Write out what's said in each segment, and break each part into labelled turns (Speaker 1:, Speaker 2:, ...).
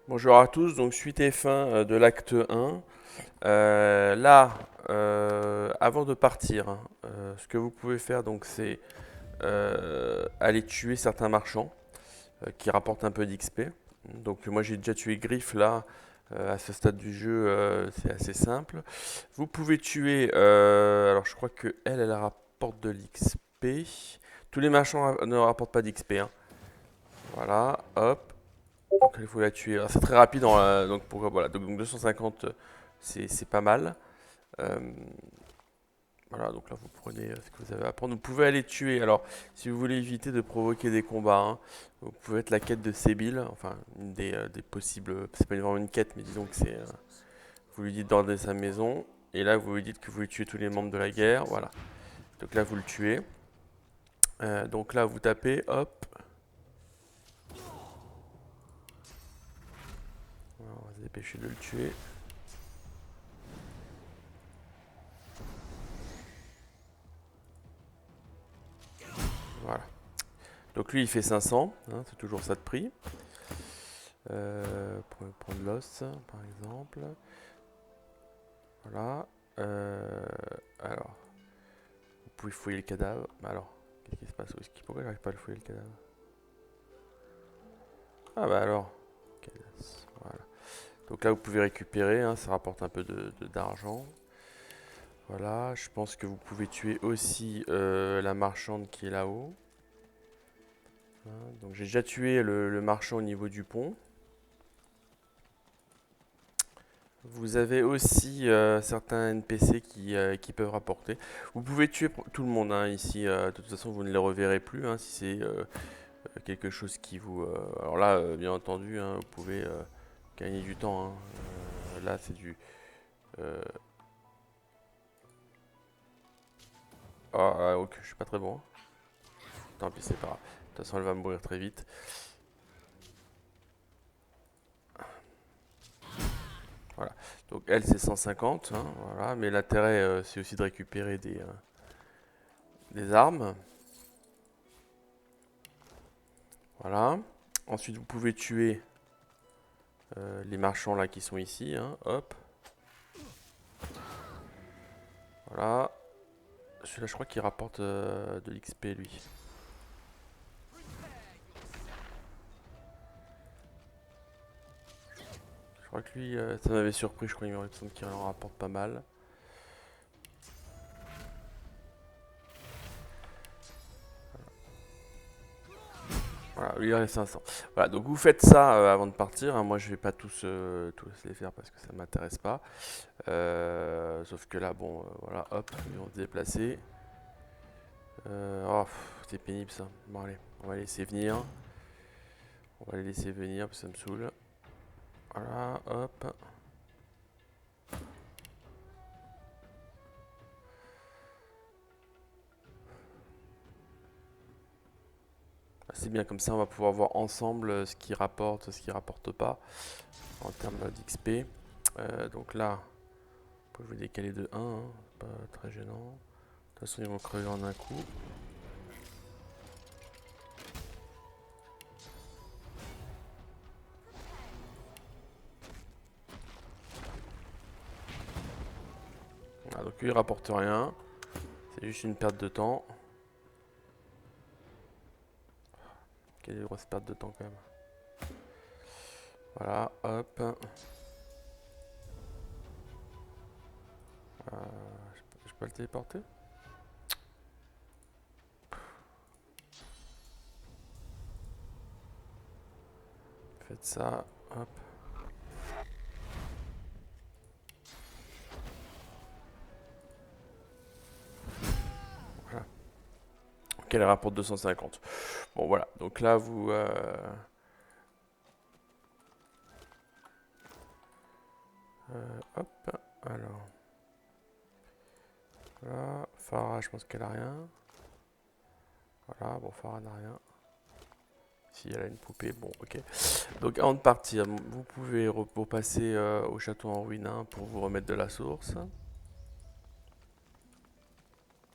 Speaker 1: Bonjour à tous, donc suite et fin de l'acte 1. Là, avant de partir, hein, ce que vous pouvez faire donc c'est aller tuer certains marchands qui rapportent un peu d'XP. Donc moi j'ai déjà tué Griff là, à ce stade du jeu c'est assez simple. Vous pouvez tuer, alors je crois que elle rapporte de l'XP. Tous les marchands ne rapportent pas d'XP, hein. Voilà, hop. Donc il faut la tuer. Alors, c'est très rapide, donc pourquoi voilà. Donc 250, c'est pas mal. Euh, voilà, donc là vous prenez ce que vous avez à prendre. Vous pouvez aller tuer. Alors, si vous voulez éviter de provoquer des combats, hein, vous pouvez être la quête de Sébil. Enfin, une des possibles. C'est pas vraiment une quête, mais disons que c'est. Vous lui dites d'ordonner sa maison. Et là, vous lui dites que vous voulez tuer tous les membres de la guerre. Voilà. Donc là, vous le tuez. Donc là, vous tapez, hop. Voilà, on va se dépêcher de le tuer. Voilà. Donc lui, il fait 500. Hein, c'est toujours ça de prix. Pour prendre l'os, par exemple. Voilà. Euh, alors, vous pouvez fouiller le cadavre. Alors, qu'est-ce qui se passe? Pourquoi j'arrive pas à le fouiller le cadavre? Ah bah alors. Voilà. Donc là, vous pouvez récupérer, hein, ça rapporte un peu d'argent. Voilà, je pense que vous pouvez tuer aussi la marchande qui est là-haut. Hein, donc j'ai déjà tué le marchand au niveau du pont. Vous avez aussi certains NPC qui peuvent rapporter. Vous pouvez tuer tout le monde, hein, ici. De toute façon, vous ne les reverrez plus, hein, si c'est quelque chose qui vous. Alors là, bien entendu, hein, vous pouvez gagner du temps, hein. Là, c'est du. euh, ok, je suis pas très bon. Tant pis, c'est pas grave. De toute façon, elle va mourir très vite. Voilà. Donc elle, c'est 150, hein, voilà. Mais l'intérêt, c'est aussi de récupérer des armes. Voilà. Ensuite, vous pouvez tuer les marchands là qui sont ici, hein, hop, voilà. Celui-là, je crois qu'il rapporte de l'XP lui. Je crois que lui, ça m'avait surpris, je crois qu'il me semble qu'il en rapporte pas mal. Voilà, lui il reste 500. Voilà, donc vous faites ça avant de partir, hein. Moi je vais pas tous les faire parce que ça m'intéresse pas. Sauf que là, bon, voilà, hop, ils vont se déplacer. Oh, c'est pénible ça. Bon allez, on va les laisser venir. On va les laisser venir parce que ça me saoule. Voilà, hop. C'est bien comme ça, on va pouvoir voir ensemble ce qui rapporte, ce qui rapporte pas en termes d'XP. Donc là, vous pouvez vous décaler de 1, hein, pas très gênant. De toute façon, ils vont crever en un coup. Voilà, donc lui, il rapporte rien. C'est juste une perte de temps. Quelle grosse perte de temps quand même. Voilà, hop. Je peux le téléporter? Faites ça, hop. Voilà. Ok, elle rapporte 250. Bon, voilà. Donc là, vous. Hop. Alors. Voilà. Farah, je pense qu'elle a rien. Voilà, bon, Farah n'a rien. Si elle a une poupée, bon, ok. Donc avant de partir, vous pouvez repasser au château en ruine, hein, pour vous remettre de la source.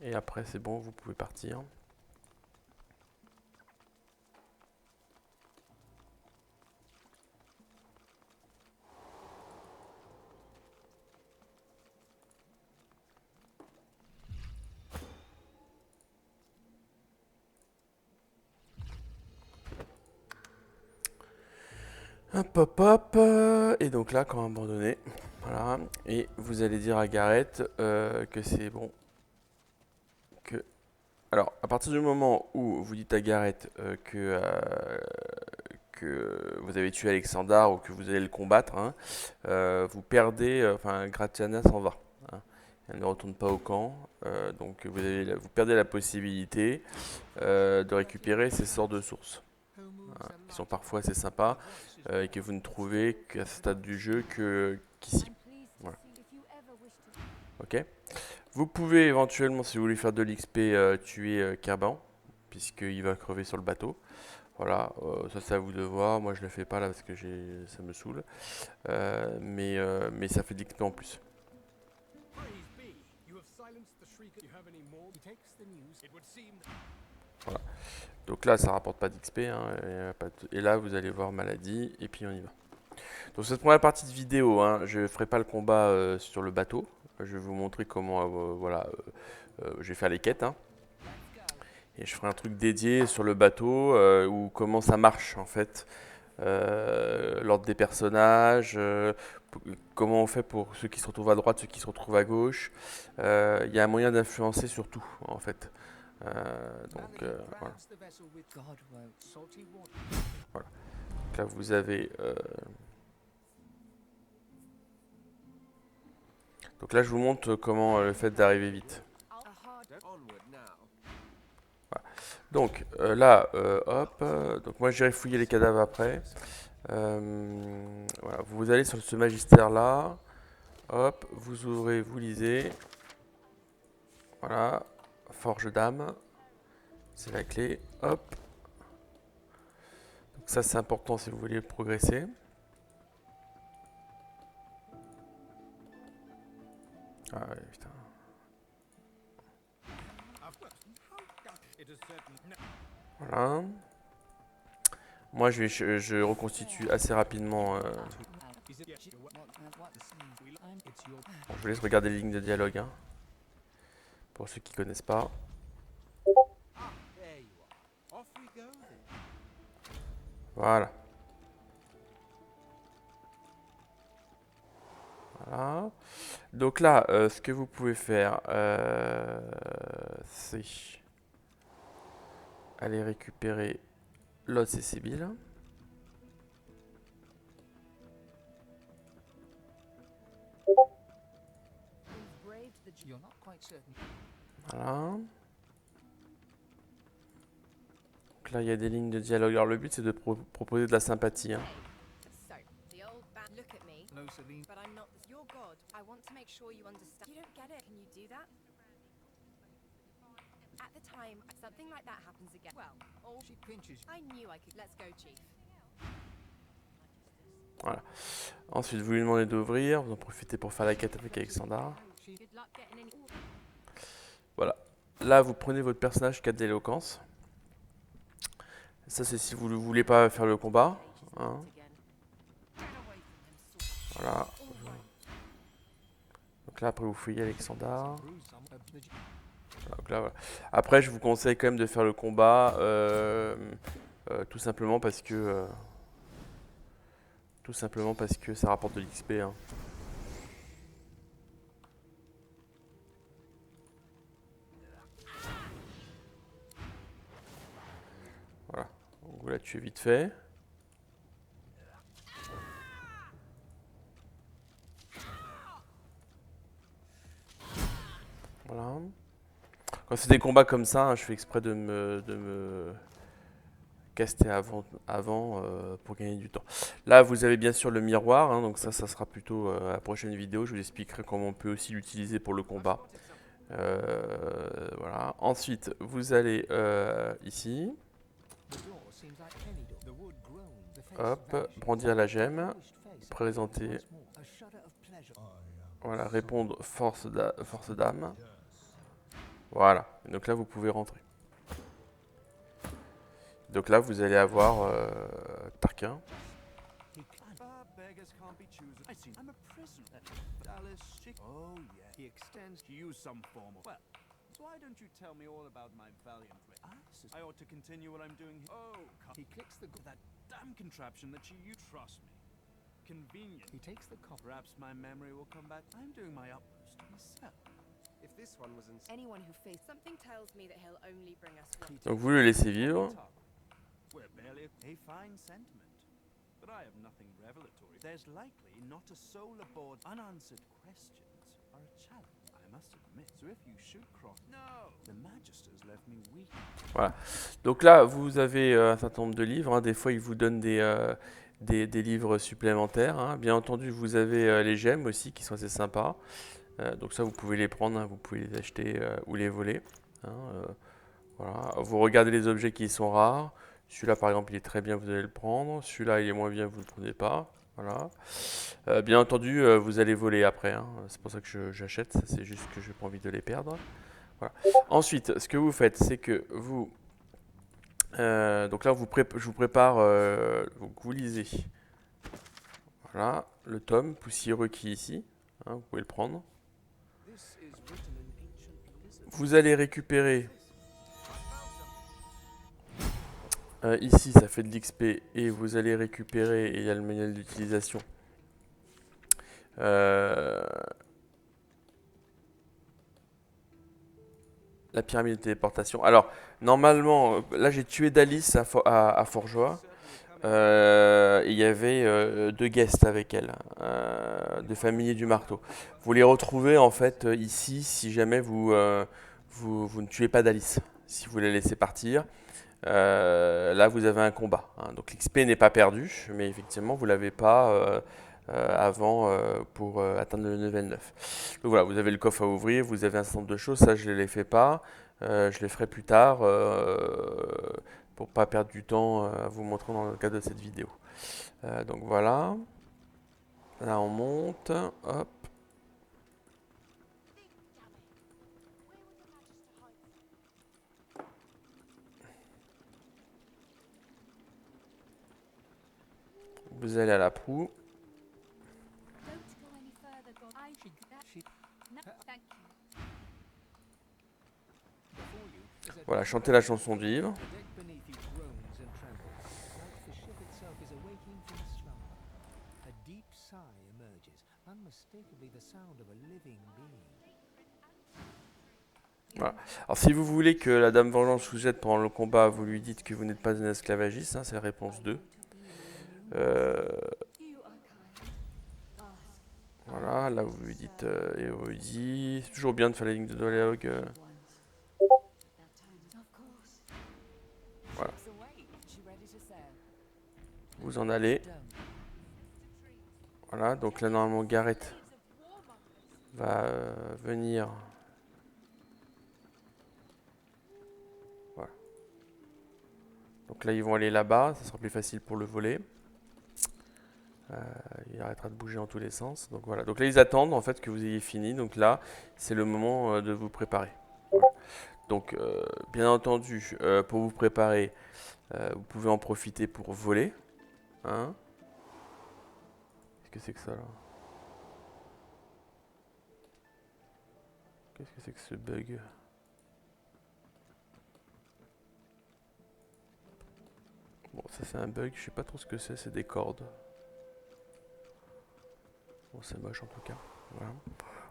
Speaker 1: Et après, c'est bon, vous pouvez partir. Hop, hop, hop. Et donc là, quand abandonné, voilà. Et vous allez dire à Gareth que c'est bon. Que... Alors, à partir du moment où vous dites à Gareth que vous avez tué Alexandar ou que vous allez le combattre, hein, vous perdez, enfin Gratiana s'en va, hein. Elle ne retourne pas au camp, donc vous perdez la possibilité de récupérer ces sorts de sources, hein, qui sont parfois assez sympas et que vous ne trouvez qu'à ce stade du jeu qu'ici. Voilà. Ok. Vous pouvez éventuellement, si vous voulez faire de l'XP, tuer Caban, puisqu'il va crever sur le bateau. Voilà, ça c'est à vous de voir. Moi je le fais pas là parce que ça me saoule. Mais ça fait de l'XP en plus. Voilà. Donc là ça rapporte pas d'XP, hein, et là vous allez voir maladie et puis on y va. Donc cette première partie de vidéo, hein, je ne ferai pas le combat sur le bateau. Je vais vous montrer comment voilà, je vais faire les quêtes, hein. Et je ferai un truc dédié sur le bateau où comment ça marche en fait. L'ordre des personnages, comment on fait pour ceux qui se retrouvent à droite, ceux qui se retrouvent à gauche. Il y a un moyen d'influencer sur tout en fait. Voilà. Voilà. Donc là vous avez... Donc là je vous montre comment le fait d'arriver vite. Voilà. Donc là, hop, donc moi j'irai fouiller les cadavres après. Voilà, vous allez sur ce magistère là, hop, vous ouvrez, vous lisez, voilà, forge d'âme, c'est la clé, hop. Donc ça c'est important si vous voulez progresser. Ah ouais, putain. Voilà. Moi je reconstitue assez rapidement. Bon, je vous laisse regarder les lignes de dialogue, hein, pour ceux qui connaissent pas. Voilà. Voilà. Donc là, ce que vous pouvez faire, c'est aller récupérer l'os et Sibylle. Voilà. Donc là, il y a des lignes de dialogue. Alors le but, c'est de proposer de la sympathie, hein. Voilà. Ensuite, vous lui demandez d'ouvrir. Vous en profitez pour faire la quête avec Alexandra. Voilà. Là, vous prenez votre personnage 4 d'éloquence. Ça, c'est si vous ne voulez pas faire le combat, hein. Voilà. Donc là, après, vous fouillez Alexandra. Donc là, voilà. Après, je vous conseille quand même de faire le combat, tout simplement parce que ça rapporte de l'XP, hein. Voilà. Donc vous la tuez vite fait. Voilà. Quand c'est des combats comme ça, hein, je fais exprès de me caster avant pour gagner du temps. Là, vous avez bien sûr le miroir, hein, donc ça sera plutôt à la prochaine vidéo. Je vous expliquerai comment on peut aussi l'utiliser pour le combat. Voilà. Ensuite, vous allez ici. Hop, brandir la gemme, présenter, voilà, répondre force d'âme. Voilà, donc là vous pouvez rentrer. Donc là vous allez avoir Tarquin.
Speaker 2: damn contraption that you trust me. Convenient. He takes the cop. Perhaps my memory will come back. I'm doing my utmost myself. If this one was
Speaker 3: Anyone who faced something tells me that he'll only bring us one.
Speaker 1: Donc vous le laissez vivre.
Speaker 2: We're barely a fine sentiment. But I have nothing revelatory. There's likely not a soul aboard. Unanswered questions are a challenge, I must admit. So if you should cross... No! The Magister's left me weak.
Speaker 1: Voilà. Donc là, vous avez un certain nombre de livres. Hein. Des fois, ils vous donnent des livres supplémentaires. Hein. Bien entendu, vous avez les gemmes aussi qui sont assez sympas. Donc ça, vous pouvez les prendre, hein. Vous pouvez les acheter ou les voler. Hein. Voilà. Vous regardez les objets qui sont rares. Celui-là, par exemple, il est très bien, vous allez le prendre. Celui-là, il est moins bien, vous ne le prenez pas. Voilà. Bien entendu, vous allez voler après. Hein. C'est pour ça que j'achète. C'est juste que je n'ai pas envie de les perdre. Voilà. Ensuite, ce que vous faites, c'est que vous... donc là, je vous prépare... vous lisez. Voilà. Le tome poussiéreux qui est ici. Hein, vous pouvez le prendre. Vous allez récupérer... ici, ça fait de l'XP et vous allez récupérer, et il y a le manuel d'utilisation. La pyramide de téléportation. Alors, normalement, là j'ai tué Dalice à Forgeois. Il y avait 2 guests avec elle, de familiers du marteau. Vous les retrouvez en fait ici si jamais vous ne tuez pas Dalice. Si vous la laissez partir. Là, vous avez un combat. Hein. Donc l'XP n'est pas perdu, mais effectivement, vous ne l'avez pas avant pour atteindre le level 9. Donc voilà, vous avez le coffre à ouvrir, vous avez un certain nombre de choses. Ça, je ne les fais pas. Je les ferai plus tard pour ne pas perdre du temps à vous montrer dans le cadre de cette vidéo. Donc voilà. Là, on monte. Hop. Vous allez à la proue. Voilà, chantez la chanson du livre. Voilà. Alors si vous voulez que la Dame Vengeance vous aide pendant le combat, vous lui dites que vous n'êtes pas un esclavagiste, hein, c'est la réponse 2. Voilà, là vous lui dites Érudit. C'est toujours bien de faire les lignes de dialogue. Voilà. Vous en allez. Voilà, donc là normalement Gareth va venir. Voilà. Donc là ils vont aller là-bas, ça sera plus facile pour le voler. Il arrêtera de bouger en tous les sens. Donc voilà. Donc là ils attendent en fait que vous ayez fini. Donc là c'est le moment de vous préparer. Voilà. Donc bien entendu pour vous préparer, vous pouvez en profiter pour voler. Hein? Qu'est-ce que c'est que ça là? Qu'est-ce que c'est que ce bug? Bon, ça c'est un bug, je sais pas trop ce que c'est des cordes. Bon, c'est moche en tout cas. Voilà.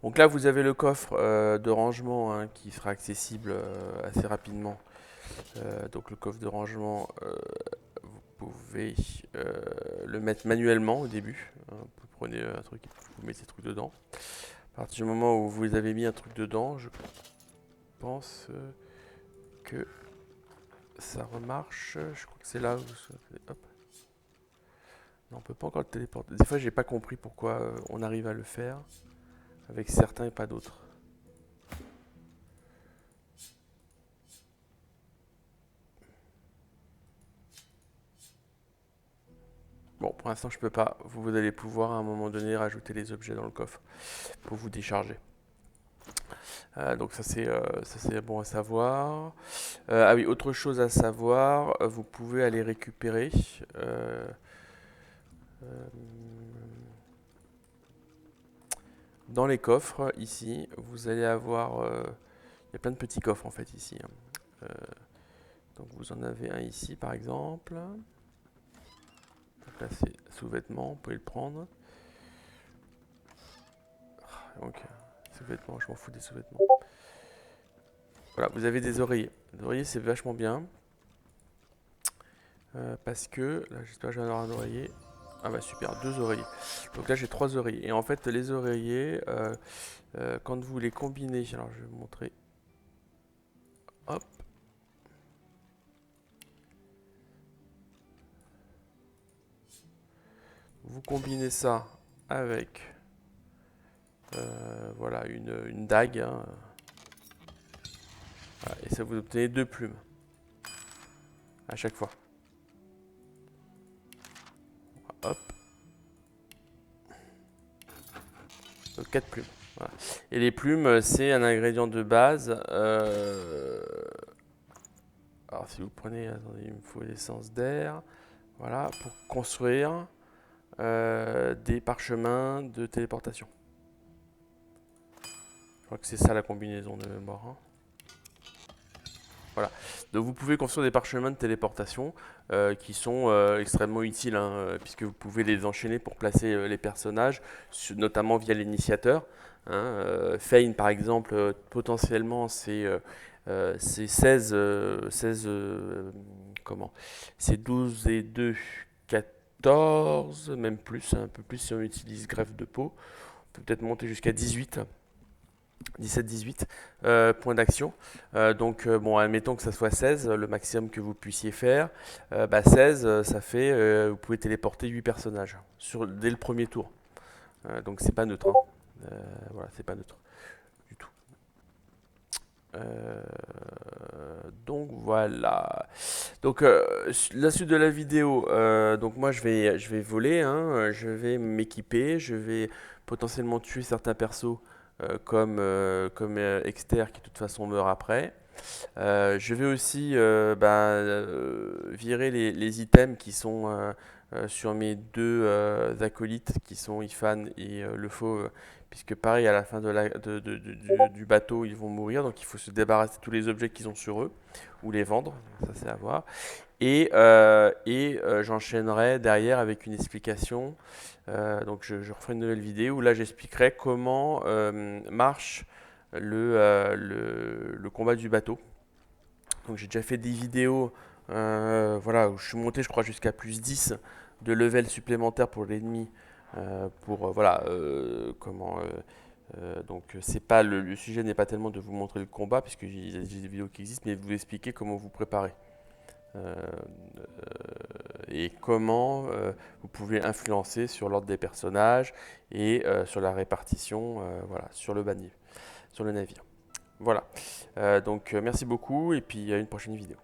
Speaker 1: Donc là, vous avez le coffre de rangement hein, qui sera accessible assez rapidement. Donc le coffre de rangement, vous pouvez le mettre manuellement au début. Hein, vous prenez un truc et vous mettez ce truc dedans. À partir du moment où vous avez mis un truc dedans, je pense que ça remarche. Je crois que c'est là où... Hop. Non, on peut pas encore le téléporter. Des fois, j'ai pas compris pourquoi on arrive à le faire avec certains et pas d'autres. Bon, pour l'instant, je peux pas. Vous allez pouvoir à un moment donné rajouter les objets dans le coffre pour vous décharger. Donc ça c'est bon à savoir. Ah oui, autre chose à savoir, vous pouvez aller récupérer. Dans les coffres, ici, vous allez avoir... il y a plein de petits coffres, en fait, ici. Hein. Donc, vous en avez un ici, par exemple. là c'est sous-vêtements, vous pouvez le prendre. Donc, sous-vêtements, je m'en fous des sous-vêtements. Voilà, vous avez des oreillers. Les oreillers, c'est vachement bien. Parce que, là, j'espère que je vais avoir un oreiller. Ah bah super, 2 oreillers. Donc là, j'ai 3 oreillers. Et en fait, les oreillers, quand vous les combinez, alors je vais vous montrer. Hop. Vous combinez ça avec voilà, une dague. Hein. Voilà, et ça vous obtenez 2 plumes. À chaque fois. Hop. Donc 4 plumes. Voilà. Et les plumes, c'est un ingrédient de base. Alors si vous prenez, attendez, il me faut l'essence d'air. Voilà, pour construire des parchemins de téléportation. Je crois que c'est ça la combinaison de mémoire. Hein. Voilà. Donc vous pouvez construire des parchemins de téléportation qui sont extrêmement utiles, hein, puisque vous pouvez les enchaîner pour placer les personnages, notamment via l'initiateur. Hein, Fane par exemple, potentiellement c'est 16, comment? C'est 12 et 2, 14, même plus, un peu plus si on utilise greffe de peau. On peut peut-être monter jusqu'à 18. 17-18 points d'action. Bon, admettons que ça soit 16, le maximum que vous puissiez faire. 16, ça fait, vous pouvez téléporter 8 personnages dès le premier tour. Donc c'est pas neutre. Hein. Voilà, c'est pas neutre du tout. Donc voilà. Donc la suite de la vidéo. Donc moi je vais voler. Hein, je vais m'équiper. Je vais potentiellement tuer certains persos. Comme Exter qui de toute façon meurt après. Je vais aussi virer les items qui sont sur mes 2 acolytes qui sont Ifan et le fauve, puisque pareil à la fin du bateau ils vont mourir, donc il faut se débarrasser de tous les objets qu'ils ont sur eux ou les vendre, ça c'est à voir. Et j'enchaînerai derrière avec une explication. Donc je referai une nouvelle vidéo où là j'expliquerai comment marche le combat du bateau. Donc j'ai déjà fait des vidéos voilà, où je suis monté je crois jusqu'à plus 10 de level supplémentaire pour l'ennemi. Voilà comment... donc c'est pas le sujet n'est pas tellement de vous montrer le combat puisque j'ai des vidéos qui existent, mais de vous expliquer comment vous préparer. Et comment vous pouvez influencer sur l'ordre des personnages et sur la répartition voilà, sur le navire. Voilà. Donc merci beaucoup et puis à une prochaine vidéo.